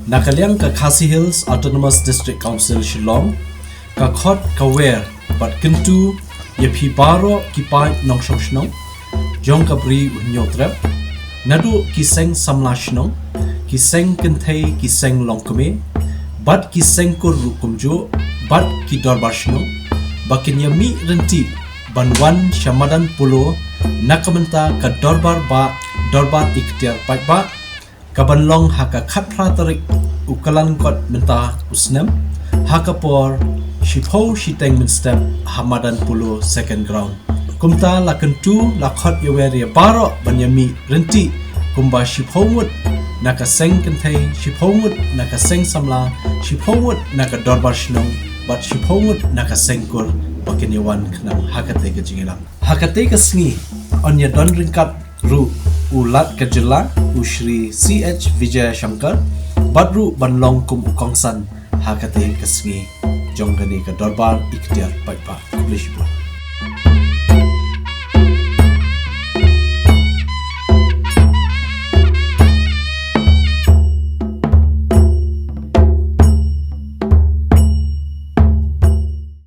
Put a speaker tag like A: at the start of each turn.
A: Nakaliang ka Khasi Hills Autonomous District Council Shillong ka khot ka wer bat kentu ye phi baro ki pai nong shong shnong jong ka bri unyotrap nadu ki seng samla shnong ki seng kenthei ki seng longkme bat ki seng kur rukumjo bat ki dorbar shnong bakin yami renti banwan shamadan pulo nakamenta ka dorbar ba dorbar Iktiar Paidbah kabanlong haka khatra tarik Kyllalyngkot menta usnem haka por shipho shiteng min step hamadan pulo second ground kumta lakentu lakhot yeweria baro banyami renti kumba shipho naka seng kenthei shipho naka seng samla shipho naka dorbar shnong bat shipho naka sengkur bakin yawan knam hakate ka jingilang hakate ka sngi onya don ringkat ru ulat kajela ushri CH Vijay Shankar badru banlong kum ukongsan hakate ka sngi jonggani ka Dorbar Iktiar Paidbah Kublishpur.